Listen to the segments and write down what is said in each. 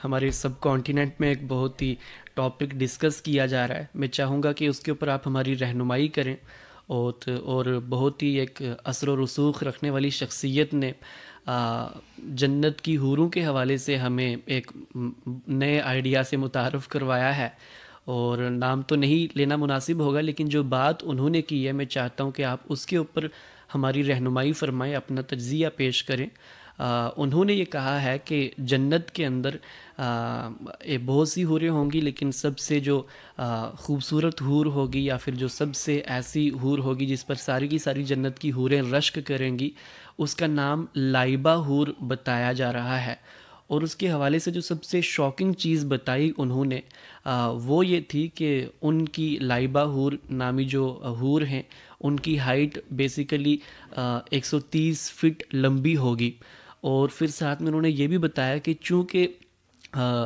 ہمارے سب کانٹیننٹ میں ایک بہت ہی ٹاپک ڈسکس کیا جا رہا ہے. میں چاہوں گا کہ اس کے اوپر آپ ہماری رہنمائی کریں. اور بہت ہی ایک اثر و رسوخ رکھنے والی شخصیت نے جنت کی حوروں کے حوالے سے ہمیں ایک نئے آئیڈیا سے متعارف کروایا ہے. اور نام تو نہیں لینا مناسب ہوگا، لیکن جو بات انہوں نے کی ہے میں چاہتا ہوں کہ آپ اس کے اوپر ہماری رہنمائی فرمائیں، اپنا تجزیہ پیش کریں. انہوں نے یہ کہا ہے کہ جنت کے اندر بہت سی حوریں ہوں گی، لیکن سب سے جو خوبصورت حور ہوگی یا پھر جو سب سے ایسی حور ہوگی جس پر ساری کی ساری جنت کی حوریں رشک کریں گی، اس کا نام لائبہ حور بتایا جا رہا ہے. اور اس کے حوالے سے جو سب سے شاکنگ چیز بتائی انہوں نے وہ یہ تھی کہ ان کی لائبہ حور نامی جو حور ہیں ان کی ہائٹ بیسیکلی 130 فٹ لمبی ہوگی. اور پھر ساتھ میں انہوں نے یہ بھی بتایا کہ چونکہ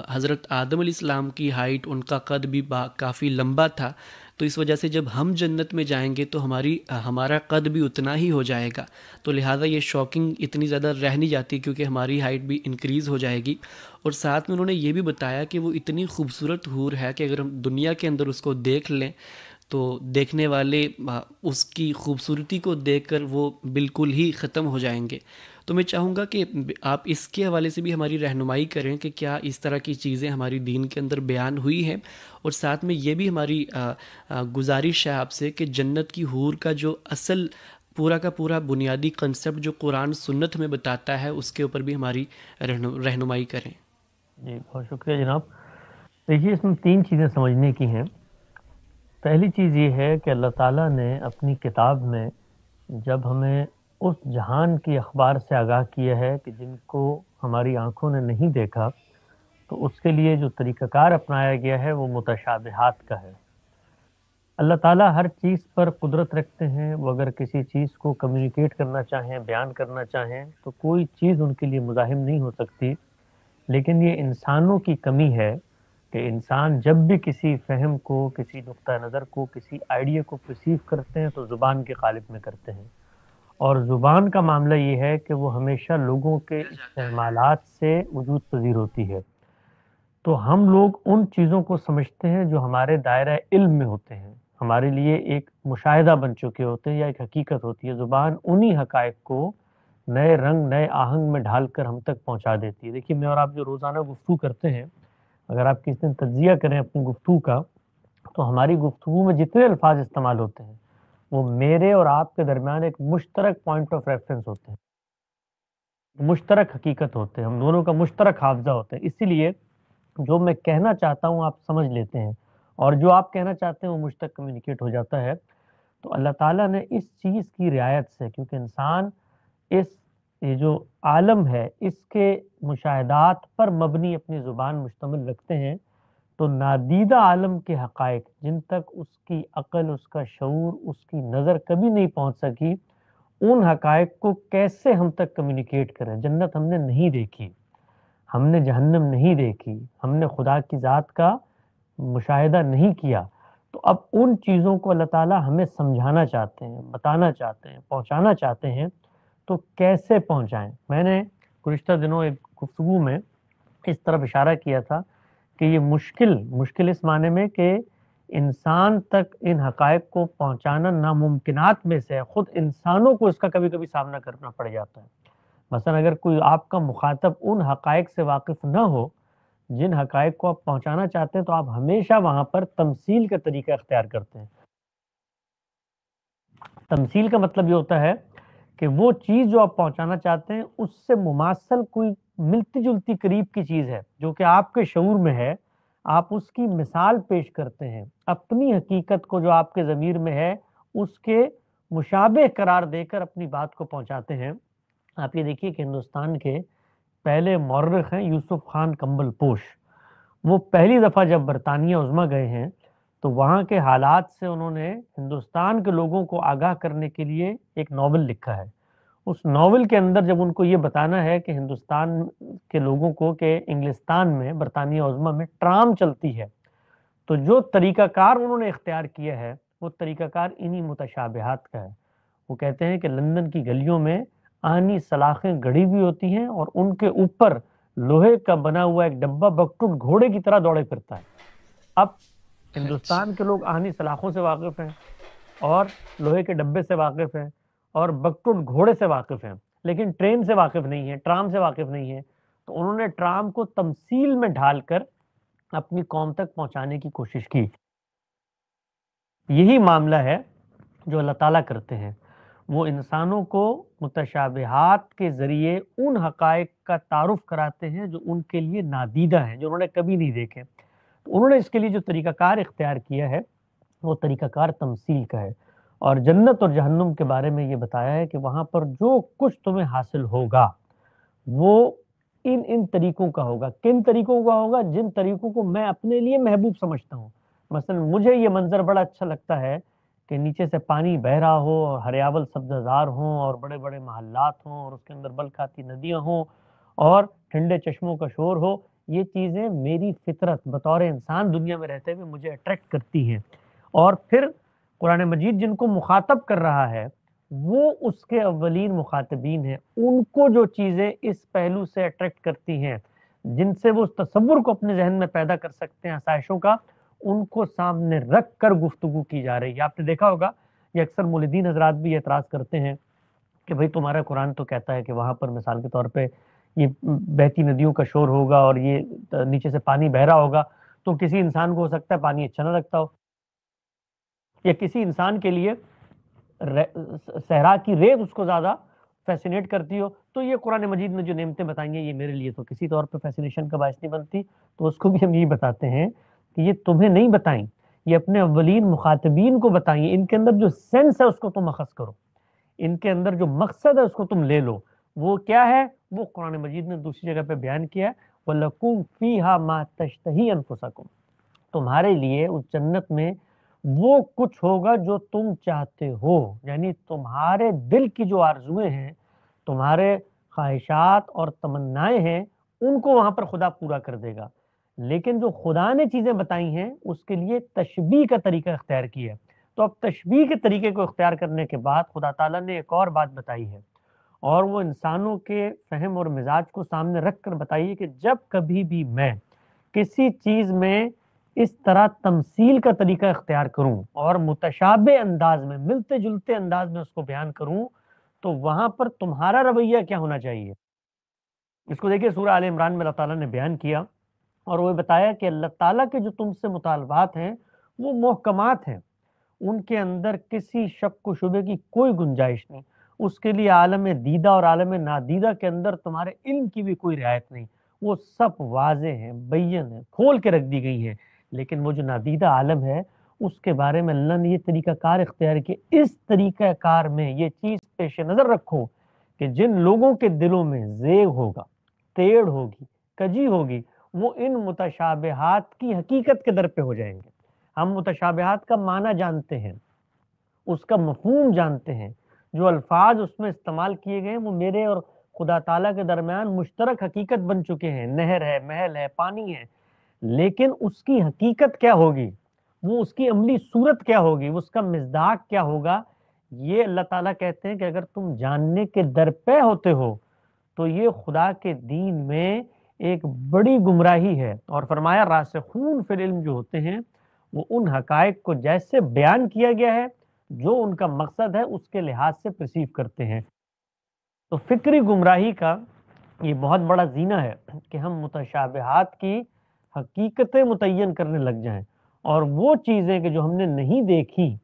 حضرت آدم علیہ السلام کی ہائٹ، ان کا قد بھی کافی لمبا تھا، تو اس وجہ سے جب ہم جنت میں جائیں گے تو ہمارا قد بھی اتنا ہی ہو جائے گا. تو لہٰذا یہ شاکنگ اتنی زیادہ رہ نہیں جاتی کیونکہ ہماری ہائٹ بھی انکریز ہو جائے گی. اور ساتھ میں انہوں نے یہ بھی بتایا کہ وہ اتنی خوبصورت حور ہے کہ اگر ہم دنیا کے اندر اس کو دیکھ لیں تو دیکھنے والے اس کی خوبصورتی کو دیکھ کر وہ بالکل ہی ختم ہو جائیں گے. تو میں چاہوں گا کہ آپ اس کے حوالے سے بھی ہماری رہنمائی کریں کہ کیا اس طرح کی چیزیں ہماری دین کے اندر بیان ہوئی ہیں. اور ساتھ میں یہ بھی ہماری گزارش ہے آپ سے کہ جنت کی حور کا جو اصل پورا کا پورا بنیادی کنسپٹ جو قرآن سنت میں بتاتا ہے اس کے اوپر بھی ہماری رہنمائی کریں. جی بہت شکریہ جناب. دیکھیے اس میں 3 چیزیں سمجھنے کی ہیں. پہلی چیز یہ ہے کہ اللہ تعالیٰ نے اپنی کتاب میں جب ہمیں اس جہان کی اخبار سے آگاہ کیا ہے کہ جن کو ہماری آنکھوں نے نہیں دیکھا، تو اس کے لیے جو طریقہ کار اپنایا گیا ہے وہ متشابہات کا ہے. اللہ تعالیٰ ہر چیز پر قدرت رکھتے ہیں. وہ اگر کسی چیز کو کمیونیکیٹ کرنا چاہیں، بیان کرنا چاہیں، تو کوئی چیز ان کے لیے مزاحم نہیں ہو سکتی. لیکن یہ انسانوں کی کمی ہے کہ انسان جب بھی کسی فہم کو، کسی نقطہ نظر کو، کسی آئیڈیا کو پرسیو کرتے ہیں تو زبان کے قالب میں کرتے ہیں. اور زبان کا معاملہ یہ ہے کہ وہ ہمیشہ لوگوں کے استعمالات سے وجود پذیر ہوتی ہے. تو ہم لوگ ان چیزوں کو سمجھتے ہیں جو ہمارے دائرہ علم میں ہوتے ہیں، ہمارے لیے ایک مشاہدہ بن چکے ہوتے ہیں یا ایک حقیقت ہوتی ہے. زبان انہی حقائق کو نئے رنگ، نئے آہنگ میں ڈھال کر ہم تک پہنچا دیتی ہے. دیکھیے میں اور آپ جو روزانہ گفتگو کرتے ہیں، اگر آپ کس دن تجزیہ کریں اپنی گفتگو کا، تو ہماری گفتگو میں جتنے الفاظ استعمال ہوتے ہیں وہ میرے اور آپ کے درمیان ایک مشترک پوائنٹ آف ریفرنس ہوتے ہیں، مشترک حقیقت ہوتے ہیں، ہم دونوں کا مشترک حافظہ ہوتا ہے. اسی لیے جو میں کہنا چاہتا ہوں آپ سمجھ لیتے ہیں، اور جو آپ کہنا چاہتے ہیں وہ مجھ تک کمیونیکیٹ ہو جاتا ہے. تو اللہ تعالیٰ نے اس چیز کی رعایت سے، کیونکہ انسان یہ جو عالم ہے اس کے مشاہدات پر مبنی اپنی زبان مشتمل رکھتے ہیں، تو نادیدہ عالم کے حقائق جن تک اس کی عقل، اس کا شعور، اس کی نظر کبھی نہیں پہنچ سکی، ان حقائق کو کیسے ہم تک کمیونیکیٹ کریں. جنت ہم نے نہیں دیکھی، ہم نے جہنم نہیں دیکھی، ہم نے خدا کی ذات کا مشاہدہ نہیں کیا. تو اب ان چیزوں کو اللہ تعالیٰ ہمیں سمجھانا چاہتے ہیں، بتانا چاہتے ہیں، پہنچانا چاہتے ہیں. تو کیسے پہنچائیں؟ میں نے گزشتہ دنوں ایک گفتگو میں اس طرف اشارہ کیا تھا کہ یہ مشکل اس معنی میں کہ انسان تک ان حقائق کو پہنچانا ناممکنات میں سے ہے. خود انسانوں کو اس کا کبھی کبھی سامنا کرنا پڑ جاتا ہے. مثلا اگر کوئی آپ کا مخاطب ان حقائق سے واقف نہ ہو جن حقائق کو آپ پہنچانا چاہتے ہیں، تو آپ ہمیشہ وہاں پر تمثیل کا طریقہ اختیار کرتے ہیں. تمثیل کا مطلب یہ ہوتا ہے کہ وہ چیز جو آپ پہنچانا چاہتے ہیں اس سے مماثل کوئی ملتی جلتی قریب کی چیز ہے جو کہ آپ کے شعور میں ہے، آپ اس کی مثال پیش کرتے ہیں. اپنی حقیقت کو جو آپ کے ضمیر میں ہے اس کے مشابہ قرار دے کر اپنی بات کو پہنچاتے ہیں. آپ یہ دیکھیے کہ ہندوستان کے پہلے مورخ ہیں یوسف خان کمبل پوش. وہ پہلی دفعہ جب برطانیہ عظمیٰ گئے ہیں تو وہاں کے حالات سے انہوں نے ہندوستان کے لوگوں کو آگاہ کرنے کے لیے ایک ناول لکھا ہے. اس ناول کے اندر جب ان کو یہ بتانا ہے کہ ہندوستان کے لوگوں کو کہ انگلستان میں، برطانیہ عظمیٰ میں ٹرام چلتی ہے، تو جو طریقہ کار انہوں نے اختیار کیا ہے وہ طریقہ کار انہی متشابہات کا ہے. وہ کہتے ہیں کہ لندن کی گلیوں میں آہنی سلاخیں گڑی ہوئی ہوتی ہیں اور ان کے اوپر لوہے کا بنا ہوا ایک ڈبہ بکٹوٹ گھوڑے کی طرح دوڑے پھرتا ہے. اب ہندوستان کے لوگ آہنی سلاخوں سے واقف ہیں اور لوہے کے ڈبے سے واقف ہیں اور بکٹوٹ گھوڑے سے واقف ہیں, لیکن ٹرین سے واقف نہیں ہے, ٹرام سے واقف نہیں ہے. تو انہوں نے ٹرام کو تمثیل میں ڈھال کر اپنی قوم تک پہنچانے کی کوشش کی. یہی معاملہ ہے جو اللہ تعالیٰ کرتے ہیں. وہ انسانوں کو متشابہات کے ذریعے ان حقائق کا تعارف کراتے ہیں جو ان کے لیے نادیدہ ہیں, جو انہوں نے کبھی نہیں دیکھے. انہوں نے اس کے لیے جو طریقہ کار اختیار کیا ہے وہ طریقہ کار تمثیل کا ہے, اور جنت اور جہنم کے بارے میں یہ بتایا ہے کہ وہاں پر جو کچھ تمہیں حاصل ہوگا وہ ان طریقوں کا ہوگا. کن طریقوں کا ہوگا؟ جن طریقوں کو میں اپنے لیے محبوب سمجھتا ہوں. مثلا مجھے یہ منظر بڑا اچھا لگتا ہے کہ نیچے سے پانی بہ رہا ہو اور ہریاول سبززار ہوں اور بڑے بڑے محلات ہوں اور اس کے اندر بل کھاتی ندیاں ہوں اور ٹھنڈے چشموں کا شور ہو. یہ چیزیں میری فطرت بطور انسان دنیا میں رہتے ہوئے مجھے اٹریکٹ کرتی ہیں. اور پھر قرآن مجید جن کو مخاطب کر رہا ہے وہ اس کے اولین مخاطبین ہیں. ان کو جو چیزیں اس پہلو سے اٹریکٹ کرتی ہیں, جن سے وہ اس تصور کو اپنے ذہن میں پیدا کر سکتے ہیں آسائشوں کا, ان کو سامنے رکھ کر گفتگو کی جا رہی ہے. آپ نے دیکھا ہوگا یہ اکثر مولدین حضرات بھی اعتراض کرتے ہیں کہ بھئی تمہارا قرآن تو کہتا ہے کہ وہاں پر مثال کے طور پہ یہ بہتی ندیوں کا شور ہوگا اور یہ نیچے سے پانی بہ رہا ہوگا, تو کسی انسان کو ہو سکتا ہے پانی اچھا نہ لگتا ہو, یا کسی انسان کے لیے صحرا کی ریت اس کو زیادہ فیسینیٹ کرتی ہو. تو یہ قرآن مجید میں جو نعمتیں بتائیں گے یہ میرے لیے تو کسی طور پہ فیسینیشن کا باعث نہیں بنتی. تو اس کو بھی ہم یہی بتاتے ہیں کہ یہ تمہیں نہیں بتائیں, یہ اپنے اولین مخاطبین کو بتائیں. ان کے اندر جو سینس ہے اس کو تم اخذ کرو, ان کے اندر جو مقصد ہے اس کو تم لے لو. وہ کیا ہے؟ وہ قرآن مجید نے دوسری جگہ پہ بیان کیا ہے, وَلَكُمْ فِيهَا مَا تَشْتَهِي أَنفُسَكُمْ. تمہارے لیے اس جنت میں وہ کچھ ہوگا جو تم چاہتے ہو, یعنی تمہارے دل کی جو آرزویں ہیں, تمہارے خواہشات اور تمنائیں ہیں, ان کو وہاں پر خدا پورا کر دے گا. لیکن جو خدا نے چیزیں بتائی ہیں اس کے لیے تشبیہ کا طریقہ اختیار کیا ہے. تو اب تشبیہ کے طریقے کو اختیار کرنے کے بعد خدا تعالیٰ نے ایک اور بات بتائی ہے, اور وہ انسانوں کے فہم اور مزاج کو سامنے رکھ کر بتائیے کہ جب کبھی بھی میں کسی چیز میں اس طرح تمثیل کا طریقہ اختیار کروں اور متشابہ انداز میں, ملتے جلتے انداز میں اس کو بیان کروں, تو وہاں پر تمہارا رویہ کیا ہونا چاہیے. اس کو دیکھیے سورہ آل عمران میں اللہ تعالیٰ نے بیان کیا اور وہ بتایا کہ اللہ تعالیٰ کے جو تم سے مطالبات ہیں وہ محکمات ہیں, ان کے اندر کسی شک و شبے کی کوئی گنجائش نہیں. اس کے لیے عالم دیدہ اور عالم نادیدہ کے اندر تمہارے علم کی بھی کوئی رعایت نہیں. وہ سب واضح ہیں, بین ہیں, کھول کے رکھ دی گئی ہیں. لیکن وہ جو نادیدہ عالم ہے اس کے بارے میں اللہ نے یہ طریقہ کار اختیار کیا. اس طریقہ کار میں یہ چیز پیش نظر رکھو کہ جن لوگوں کے دلوں میں زیغ ہوگا, ٹیڑھ ہوگی, کجی ہوگی, وہ ان متشابہات کی حقیقت کے در پہ ہو جائیں گے. ہم متشابہات کا معنی جانتے ہیں, اس کا مفہوم جانتے ہیں, جو الفاظ اس میں استعمال کیے گئے ہیں وہ میرے اور خدا تعالیٰ کے درمیان مشترک حقیقت بن چکے ہیں. نہر ہے, محل ہے, پانی ہے, لیکن اس کی حقیقت کیا ہوگی, وہ اس کی عملی صورت کیا ہوگی, اس کا مصداق کیا ہوگا, یہ اللہ تعالیٰ کہتے ہیں کہ اگر تم جاننے کے درپے ہوتے ہو تو یہ خدا کے دین میں ایک بڑی گمراہی ہے. اور فرمایا راسخون فی العلم جو ہوتے ہیں وہ ان حقائق کو جیسے بیان کیا گیا ہے جو ان کا مقصد ہے اس کے لحاظ سے پرسیو کرتے ہیں. تو فکری گمراہی کا یہ بہت بڑا زینہ ہے کہ ہم متشابہات کی حقیقتیں متعین کرنے لگ جائیں, اور وہ چیزیں کہ جو ہم نے نہیں دیکھی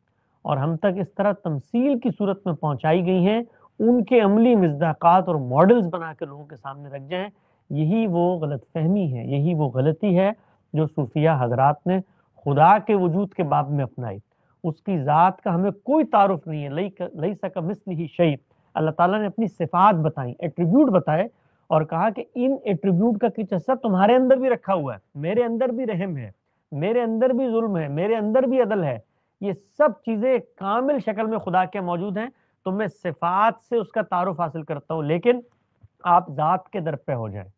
اور ہم تک اس طرح تمثیل کی صورت میں پہنچائی گئی ہیں ان کے عملی مصداقات اور ماڈلز بنا کے لوگوں کے سامنے رکھ جائیں. یہی وہ غلط فہمی ہے, یہی وہ غلطی ہے جو صوفیہ حضرات نے خدا کے وجود کے باب میں اپنائی. اس کی ذات کا ہمیں کوئی تعارف نہیں ہے, لیس کمثلہ شیء. اللہ تعالیٰ نے اپنی صفات بتائیں, ایٹریبیوٹ بتائے, اور کہا کہ ان ایٹریبیوٹ کا کچھ حصہ تمہارے اندر بھی رکھا ہوا ہے, میرے اندر بھی رحم ہے, میرے اندر بھی ظلم ہے, میرے اندر بھی عدل ہے. یہ سب چیزیں ایک کامل شکل میں خدا کے موجود ہیں. تو میں صفات سے اس کا تعارف حاصل کرتا ہوں, لیکن آپ ذات کے در پہ ہو جائیں,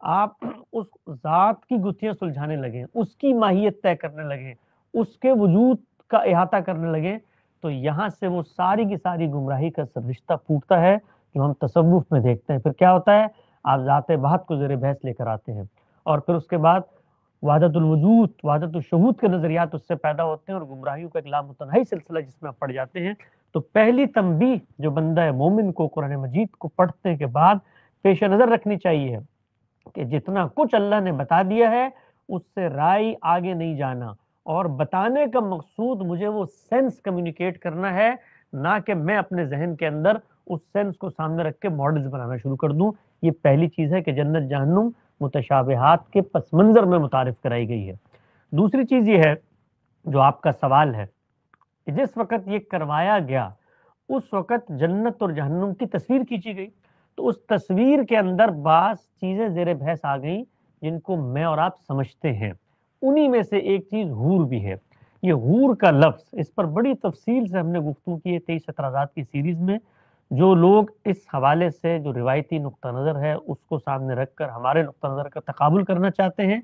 آپ اس ذات کی گتھیاں سلجھانے لگیں, اس کی ماہیت طے کرنے لگیں, اس کے وجود کا احاطہ کرنے لگیں, تو یہاں سے وہ ساری کی ساری گمراہی کا رشتہ پھوٹتا ہے جو ہم تصوف میں دیکھتے ہیں. پھر کیا ہوتا ہے؟ آپ ذات بہت کو زیر بحث لے کر آتے ہیں، اور پھر اس کے بعد وحدت الوجود، وحدت الشہود کے نظریات اس سے پیدا ہوتے ہیں، اور گمراہیوں کا ایک لامتناہی سلسلہ جس میں آپ پڑ جاتے ہیں۔ تو پہلی تنبیہ جو بندہ مومن کو قرآن مجید کو پڑھنے کے بعد پیش نظر رکھنی چاہیے کہ جتنا کچھ اللہ نے بتا دیا ہے اس سے رائے آگے نہیں جانا، اور بتانے کا مقصود مجھے وہ سینس کمیونیکیٹ کرنا ہے، نہ کہ میں اپنے ذہن کے اندر اس سینس کو سامنے رکھ کے ماڈلز بنانا شروع کر دوں۔ یہ پہلی چیز ہے کہ جنت جہنم متشابہات کے پس منظر میں متعارف کرائی گئی ہے۔ دوسری چیز یہ ہے جو آپ کا سوال ہے کہ جس وقت یہ کروایا گیا اس وقت جنت اور جہنم کی تصویر کھینچی گئی، تو اس تصویر کے اندر بعض چیزیں زیر بحث آ گئیں جن کو میں اور آپ سمجھتے ہیں۔ انہی میں سے ایک چیز حور بھی ہے۔ یہ حور کا لفظ، اس پر بڑی تفصیل سے ہم نے گفتگو کی ہے 23 اعتراضات کی سیریز میں۔ جو لوگ اس حوالے سے جو روایتی نقطہ نظر ہے اس کو سامنے رکھ کر ہمارے نقطہ نظر کا تقابل کرنا چاہتے ہیں،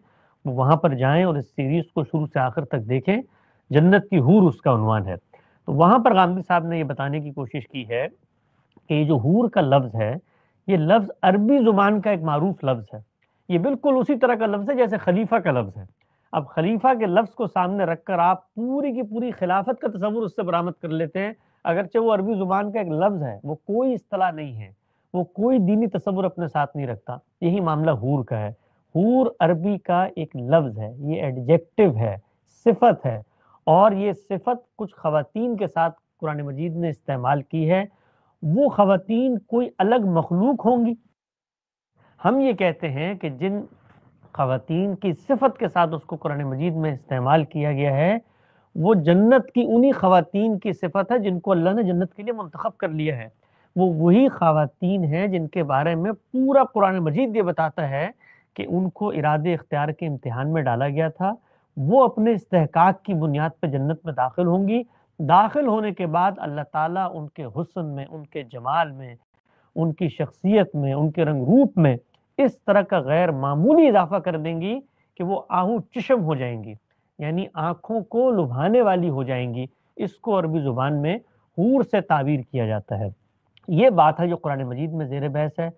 وہ وہاں پر جائیں اور اس سیریز کو شروع سے آخر تک دیکھیں۔ جنت کی حور اس کا عنوان ہے۔ تو وہاں پر غامدی صاحب نے یہ بتانے کی کوشش کی ہے کہ یہ جو حور کا لفظ ہے، یہ لفظ عربی زبان کا ایک معروف لفظ ہے۔ یہ بالکل اسی طرح کا لفظ ہے جیسے خلیفہ کا لفظ ہے۔ اب خلیفہ کے لفظ کو سامنے رکھ کر آپ پوری کی پوری خلافت کا تصور اس سے برآمد کر لیتے ہیں، اگرچہ وہ عربی زبان کا ایک لفظ ہے، وہ کوئی اصطلاح نہیں ہے، وہ کوئی دینی تصور اپنے ساتھ نہیں رکھتا۔ یہی معاملہ حور کا ہے۔ حور عربی کا ایک لفظ ہے، یہ ایڈجیکٹو ہے، صفت ہے، اور یہ صفت کچھ خواتین کے ساتھ قرآن مجید نے استعمال کی ہے۔ وہ خواتین کوئی الگ مخلوق ہوں گی؟ ہم یہ کہتے ہیں کہ جن خواتین کی صفت کے ساتھ اس کو قرآن مجید میں استعمال کیا گیا ہے وہ جنت کی انہی خواتین کی صفت ہے جن کو اللہ نے جنت کے لیے منتخب کر لیا ہے۔ وہ وہی خواتین ہیں جن کے بارے میں پورا قرآن مجید یہ بتاتا ہے کہ ان کو ارادے اختیار کے امتحان میں ڈالا گیا تھا، وہ اپنے استحقاق کی بنیاد پہ جنت میں داخل ہوں گی۔ داخل ہونے کے بعد اللہ تعالیٰ ان کے حسن میں، ان کے جمال میں، ان کی شخصیت میں، ان کے رنگ روپ میں اس طرح کا غیر معمولی اضافہ کر دیں گی کہ وہ آہو چشم ہو جائیں گی، یعنی آنکھوں کو لبھانے والی ہو جائیں گی۔ اس کو عربی زبان میں حور سے تعبیر کیا جاتا ہے۔ یہ بات ہے جو قرآن مجید میں زیر بحث ہے۔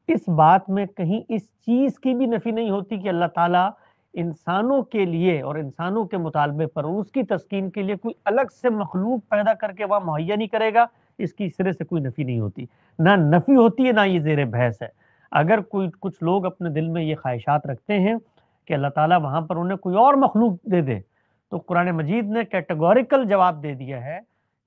اس بات میں کہیں اس چیز کی بھی نفی نہیں ہوتی کہ اللہ تعالیٰ انسانوں کے لیے اور انسانوں کے مطالبے پر اور اس کی تسکین کے لیے کوئی الگ سے مخلوق پیدا کر کے وہاں مہیا نہیں کرے گا، اس کی سرے سے کوئی نفی نہیں ہوتی، نہ نفی ہوتی ہے نہ یہ زیر بحث ہے۔ اگر کچھ لوگ اپنے دل میں یہ خواہشات رکھتے ہیں کہ اللہ تعالیٰ وہاں پر انہیں کوئی اور مخلوق دے دے، تو قرآن مجید نے کیٹیگوریکل جواب دے دیا ہے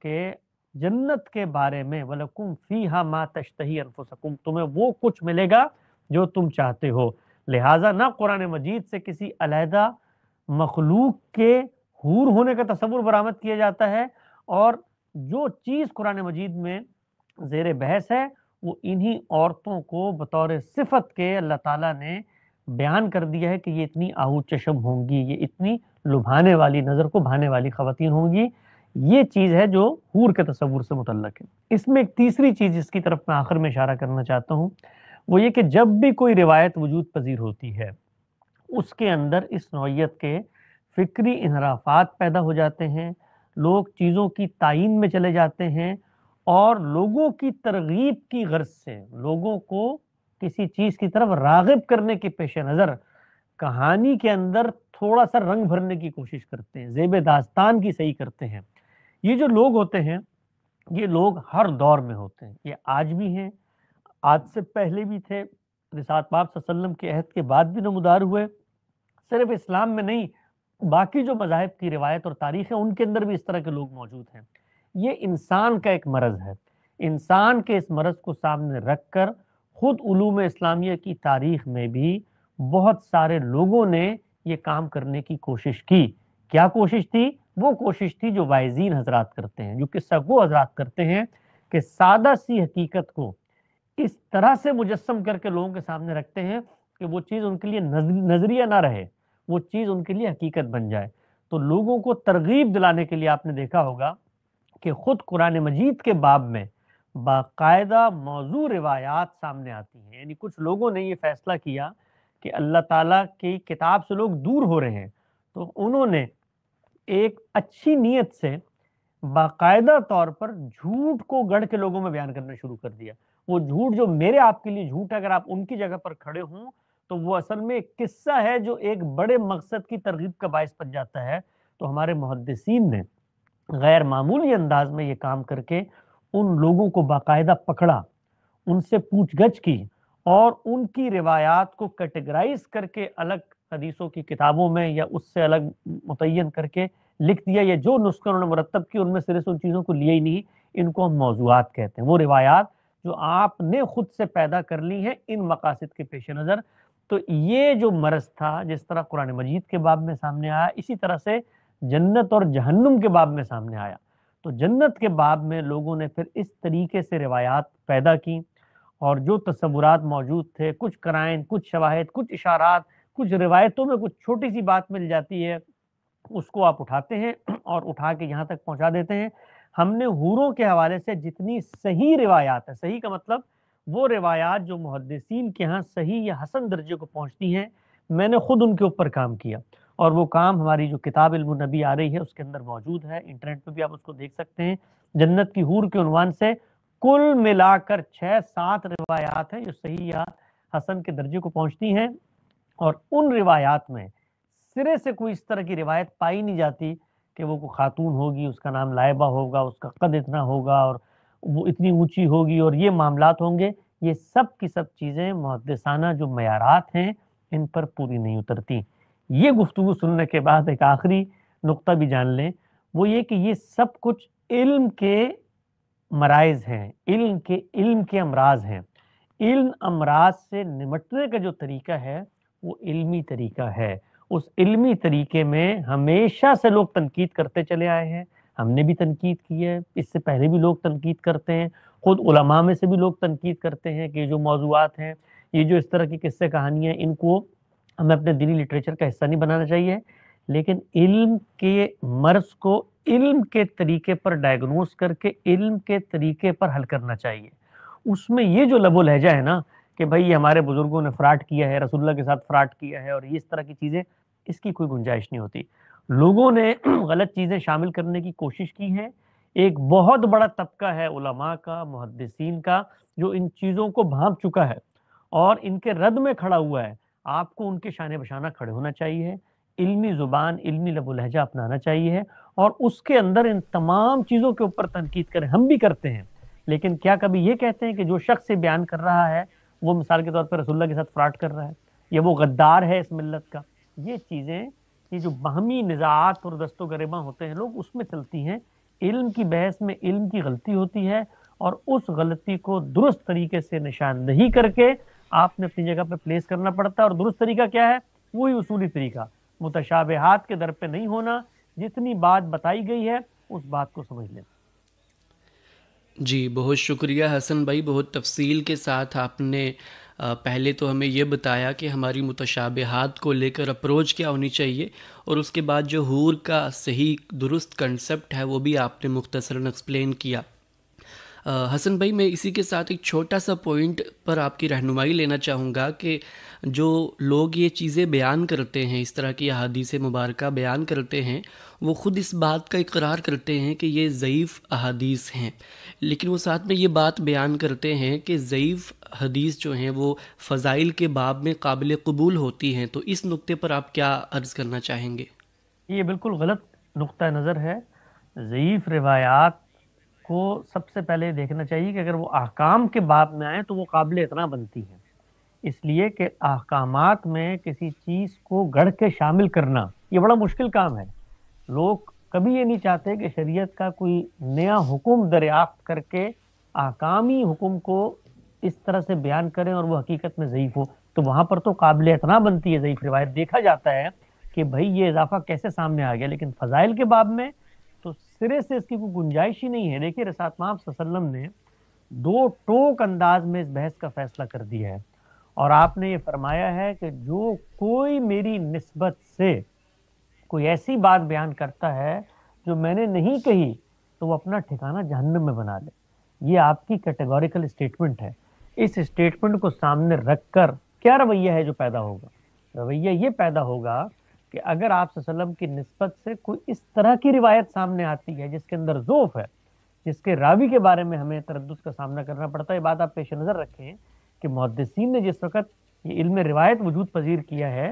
کہ جنت کے بارے میں وَلَكُمْ فِيهَا مَا تَشْتَهِي أَنفُسَكُمْ، تمہیں وہ کچھ ملے گا جو تم چاہتے ہو۔ لہٰذا نہ قرآن مجید سے کسی علیحدہ مخلوق کے حور ہونے کا تصور برآمد کیا جاتا ہے، اور جو چیز قرآن مجید میں زیر بحث ہے وہ انہی عورتوں کو بطور صفت کے اللہ تعالیٰ نے بیان کر دیا ہے کہ یہ اتنی آہو چشم ہوں گی، یہ اتنی لبھانے والی، نظر کو بھانے والی خواتین ہوں گی۔ یہ چیز ہے جو حور کے تصور سے متعلق ہے۔ اس میں ایک تیسری چیز جس کی طرف میں آخر میں اشارہ کرنا چاہتا ہوں وہ یہ کہ جب بھی کوئی روایت وجود پذیر ہوتی ہے اس کے اندر اس نوعیت کے فکری انحرافات پیدا ہو جاتے ہیں، لوگ چیزوں کی تعین میں چلے جاتے ہیں، اور لوگوں کی ترغیب کی غرض سے لوگوں کو کسی چیز کی طرف راغب کرنے کے پیش نظر کہانی کے اندر تھوڑا سا رنگ بھرنے کی کوشش کرتے ہیں، زیب داستان کی صحیح کرتے ہیں۔ یہ جو لوگ ہوتے ہیں یہ لوگ ہر دور میں ہوتے ہیں، یہ آج بھی ہیں، آج سے پہلے بھی تھے، رسالت پاک صلی اللہ علیہ وسلم کے عہد کے بعد بھی نمودار ہوئے۔ صرف اسلام میں نہیں، باقی جو مذاہب کی روایت اور تاریخ ہے ان کے اندر بھی اس طرح کے لوگ موجود ہیں۔ یہ انسان کا ایک مرض ہے۔ انسان کے اس مرض کو سامنے رکھ کر خود علوم اسلامیہ کی تاریخ میں بھی بہت سارے لوگوں نے یہ کام کرنے کی کوشش کی۔ کیا کوشش تھی؟ وہ کوشش تھی جو واعظین حضرات کرتے ہیں، جو قصہ گو حضرات کرتے ہیں، کہ سادہ سی حقیقت کو اس طرح سے مجسم کر کے لوگوں کے سامنے رکھتے ہیں کہ وہ چیز ان کے لیے نظریہ نہ رہے، وہ چیز ان کے لیے حقیقت بن جائے۔ تو لوگوں کو ترغیب دلانے کے لیے آپ نے دیکھا ہوگا کہ خود قرآن مجید کے باب میں باقاعدہ موضوع روایات سامنے آتی ہیں، یعنی کچھ لوگوں نے یہ فیصلہ کیا کہ اللہ تعالیٰ کی کتاب سے لوگ دور ہو رہے ہیں، تو انہوں نے ایک اچھی نیت سے باقاعدہ طور پر جھوٹ کو گڑھ کے لوگوں میں بیان کرنا شروع کر دیا۔ وہ جھوٹ جو میرے آپ کے لیے جھوٹ ہے، اگر آپ ان کی جگہ پر کھڑے ہوں تو وہ اصل میں ایک قصہ ہے جو ایک بڑے مقصد کی ترغیب کا باعث بن جاتا ہے۔ تو ہمارے محدثین نے غیر معمولی انداز میں یہ کام کر کے ان لوگوں کو باقاعدہ پکڑا، ان سے پوچھ گچھ کی اور ان کی روایات کو کیٹیگرائز کر کے الگ حدیثوں کی کتابوں میں یا اس سے الگ متعین کر کے لکھ دیا۔ یہ جو نسخے انہوں نے مرتب کی ان میں سرے سے ان چیزوں کو لیا ہی نہیں، ان کو ہم موضوعات کہتے ہیں، وہ روایات جو آپ نے خود سے پیدا کر لی ہیں ان مقاصد کے پیش نظر۔ تو یہ جو مرض تھا، جس طرح قرآن مجید کے باب میں سامنے آیا، اسی طرح سے جنت اور جہنم کے باب میں سامنے آیا۔ تو جنت کے باب میں لوگوں نے پھر اس طریقے سے روایات پیدا کی اور جو تصورات موجود تھے، کچھ قرائن، کچھ شواہد، کچھ اشارات، کچھ روایتوں میں کچھ چھوٹی سی بات مل جاتی ہے، اس کو آپ اٹھاتے ہیں اور اٹھا کے یہاں تک پہنچا دیتے ہیں۔ ہم نے حوروں کے حوالے سے جتنی صحیح روایات ہیں، صحیح کا مطلب وہ روایات جو محدثین کے ہاں صحیح یا حسن درجے کو پہنچتی ہیں، میں نے خود ان کے اوپر کام کیا اور وہ کام ہماری جو کتاب علم النبی آ رہی ہے اس کے اندر موجود ہے، انٹرنیٹ پہ بھی آپ اس کو دیکھ سکتے ہیں۔ جنت کی حور کے عنوان سے کل ملا کر 6-7 روایات ہیں جو صحیح یا حسن کے درجے کو پہنچتی ہیں، اور ان روایات میں سرے سے کوئی اس طرح کی روایت پائی نہیں جاتی کہ وہ کوئی خاتون ہوگی، اس کا نام لائبہ ہوگا، اس کا قد اتنا ہوگا اور وہ اتنی اونچی ہوگی اور یہ معاملات ہوں گے۔ یہ سب کی سب چیزیں محدثانہ جو معیارات ہیں ان پر پوری نہیں اترتی۔ یہ گفتگو سننے کے بعد ایک آخری نقطہ بھی جان لیں، وہ یہ کہ یہ سب کچھ علم کے مرائض ہیں، علم کے امراض ہیں۔ علم امراض سے نمٹنے کا جو طریقہ ہے وہ علمی طریقہ ہے۔ اس علمی طریقے میں ہمیشہ سے لوگ تنقید کرتے چلے آئے ہیں، ہم نے بھی تنقید کی ہے، اس سے پہلے بھی لوگ تنقید کرتے ہیں، خود علماء میں سے بھی لوگ تنقید کرتے ہیں کہ یہ جو موضوعات ہیں، یہ جو اس طرح کی قصے کہانیاں، ان کو ہمیں اپنے دینی لٹریچر کا حصہ نہیں بنانا چاہیے، لیکن علم کے مرض کو علم کے طریقے پر ڈائگنوز کر کے علم کے طریقے پر حل کرنا چاہیے۔ اس میں یہ جو لب و لہجہ ہے نا کہ بھائی یہ ہمارے بزرگوں نے فراڈ کیا ہے، رسول اللہ کے ساتھ فراڈ کیا ہے اور اس طرح کی چیزیں، اس کی کوئی گنجائش نہیں ہوتی۔ لوگوں نے غلط چیزیں شامل کرنے کی کوشش کی ہے، ایک بہت بڑا طبقہ ہے علماء کا، محدثین کا، جو ان چیزوں کو بھانپ چکا ہے اور ان کے رد میں کھڑا ہوا ہے۔ آپ کو ان کے شانے بشانہ کھڑے ہونا چاہیے، علمی زبان، علمی لب و لہجہ اپنانا چاہیے اور اس کے اندر ان تمام چیزوں کے اوپر تنقید کریں۔ ہم بھی کرتے ہیں، لیکن کیا کبھی یہ کہتے ہیں کہ جو شخص سے بیان کر رہا ہے وہ مثال کے طور پر رسول اللہ کے ساتھ فراڈ کر رہا ہے یا وہ غدار ہے اس ملت کا؟ یہ چیزیں، یہ جو باہمی نزاعات اور دست و گریباں ہوتے ہیں لوگ اس میں چلتی ہیں۔ علم کی بحث میں علم کی غلطی ہوتی ہے اور اس غلطی کو درست طریقے سے نشاندہی کر کے آپ نے اپنی جگہ پہ پلیس کرنا پڑتا ہے۔ اور درست طریقہ کیا ہے؟ وہی اصولی طریقہ، متشابہات کے در پہ نہیں ہونا، جتنی بات بتائی گئی ہے اس بات کو سمجھ لینا۔ جی بہت شکریہ حسن بھائی، بہت تفصیل کے ساتھ آپ نے پہلے تو ہمیں یہ بتایا کہ ہماری متشابہات کو لے کر اپروچ کیا ہونی چاہیے، اور اس کے بعد جو حور کا صحیح درست کنسپٹ ہے وہ بھی آپ نے مختصراً ایکسپلین کیا۔ حسن بھائی، میں اسی کے ساتھ ایک چھوٹا سا پوائنٹ پر آپ کی رہنمائی لینا چاہوں گا کہ جو لوگ یہ چیزیں بیان کرتے ہیں، اس طرح کی احادیث مبارکہ بیان کرتے ہیں، وہ خود اس بات کا اقرار کرتے ہیں کہ یہ ضعیف احادیث ہیں، لیکن وہ ساتھ میں یہ بات بیان کرتے ہیں کہ ضعیف حدیث جو ہیں وہ فضائل کے باب میں قابل قبول ہوتی ہیں۔ تو اس نقطے پر آپ کیا عرض کرنا چاہیں گے؟ یہ بالکل غلط نقطہ نظر ہے۔ ضعیف روایات کو سب سے پہلے دیکھنا چاہیے کہ اگر وہ احکام کے باب میں آئیں تو وہ قابل اعتنا بنتی ہیں، اس لیے کہ احکامات میں کسی چیز کو گڑھ کے شامل کرنا یہ بڑا مشکل کام ہے۔ لوگ کبھی یہ نہیں چاہتے کہ شریعت کا کوئی نیا حکم دریافت کر کے احکامی حکم کو اس طرح سے بیان کریں اور وہ حقیقت میں ضعیف ہو، تو وہاں پر تو قابل اعتنا بنتی ہے ضعیف روایت۔ دیکھا جاتا ہے کہ بھائی یہ اضافہ کیسے سامنے آ گیا، لیکن فضائل کے باب میں تو سرے سے اس کی کوئی گنجائش ہی نہیں ہے۔ دیکھیے رسالت مآب صلی اللہ علیہ وسلم نے دو ٹوک انداز میں اس بحث کا فیصلہ کر دیا ہے، اور آپ نے یہ فرمایا ہے کہ جو کوئی میری نسبت سے کوئی ایسی بات بیان کرتا ہے جو میں نے نہیں کہی تو وہ اپنا ٹھکانہ جہنم میں بنا لے۔ یہ آپ کی کیٹیگوریکل اسٹیٹمنٹ ہے۔ اس اسٹیٹمنٹ کو سامنے رکھ کر کیا رویہ ہے جو پیدا ہوگا؟ رویہ یہ پیدا ہوگا کہ اگر آپ صلی اللہ علیہ وسلم کی نسبت سے کوئی اس طرح کی روایت سامنے آتی ہے جس کے اندر ضعف ہے، جس کے راوی کے بارے میں ہمیں تردد کا سامنا کرنا پڑتا ہے. یہ بات آپ پیش نظر رکھیں کہ محدثین نے جس وقت یہ علم روایت وجود پذیر کیا ہے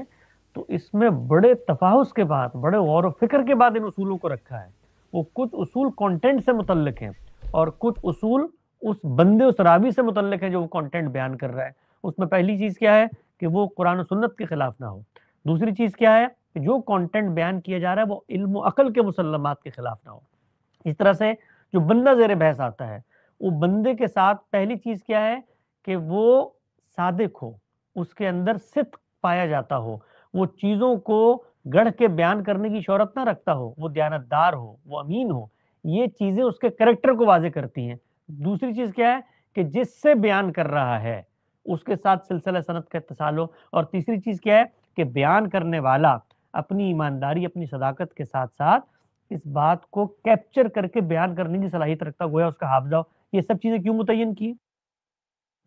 تو اس میں بڑے تفاحص کے بعد، بڑے غور و فکر کے بعد ان اصولوں کو رکھا ہے. وہ کچھ اصول کانٹینٹ سے متعلق ہیں اور کچھ اصول اس بندے، اس راوی سے متعلق ہیں جو وہ کانٹینٹ بیان کر رہا ہے. اس میں پہلی چیز کیا ہے کہ وہ قرآن و سنت کے خلاف نہ ہو. دوسری چیز کیا ہے کہ جو کانٹینٹ بیان کیا جا رہا ہے وہ علم و عقل کے مسلمات کے خلاف نہ ہو. اس طرح سے جو بندہ زیر بحث آتا ہے وہ بندے کے ساتھ پہلی چیز کیا ہے کہ وہ صادق ہو، اس کے اندر صدق پایا جاتا ہو، وہ چیزوں کو گڑھ کے بیان کرنے کی شہرت نہ رکھتا ہو، وہ دیانتدار ہو، وہ امین ہو. یہ چیزیں اس کے کریکٹر کو واضح کرتی ہیں. دوسری چیز کیا ہے کہ جس سے بیان کر رہا ہے اس کے ساتھ سلسلہ سند کا اتصال ہو. اور تیسری چیز کیا ہے کہ بیان کرنے والا اپنی ایمانداری، اپنی صداقت کے ساتھ ساتھ اس بات کو کیپچر کر کے بیان کرنے کی صلاحیت رکھتا، گویا اس کا حافظہ ہو. یہ سب چیزیں کیوں متعین کی؟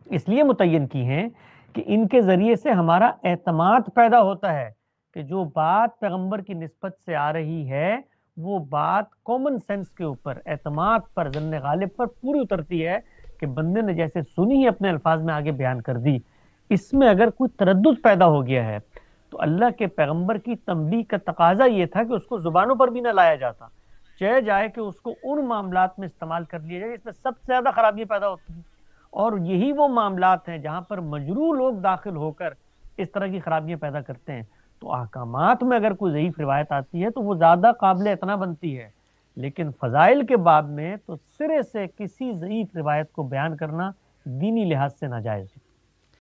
اس لیے متعین کی ہیں کہ ان کے ذریعے سے ہمارا اعتماد پیدا ہوتا ہے کہ جو بات پیغمبر کی نسبت سے آ رہی ہے وہ بات کامن سینس کے اوپر، اعتماد پر، ظن غالب پر پوری اترتی ہے کہ بندے نے جیسے سنی ہی اپنے الفاظ میں آگے بیان کر دی. اس میں اگر کوئی تردد پیدا ہو گیا ہے تو اللہ کے پیغمبر کی تنبیہ کا تقاضا یہ تھا کہ اس کو زبانوں پر بھی نہ لایا جاتا، چاہے جائے کہ اس کو ان معاملات میں استعمال کر لیا جائے جس میں سب سے زیادہ خرابیاں پیدا ہوتی ہیں. اور یہی وہ معاملات ہیں جہاں پر مجروح لوگ داخل ہو کر اس طرح کی خرابیاں پیدا کرتے ہیں. تو احکامات میں اگر کوئی ضعیف روایت آتی ہے تو وہ زیادہ قابل اعتنا بنتی ہے، لیکن فضائل کے باب میں تو سرے سے کسی ضعیف روایت کو بیان کرنا دینی لحاظ سے ناجائز ہے.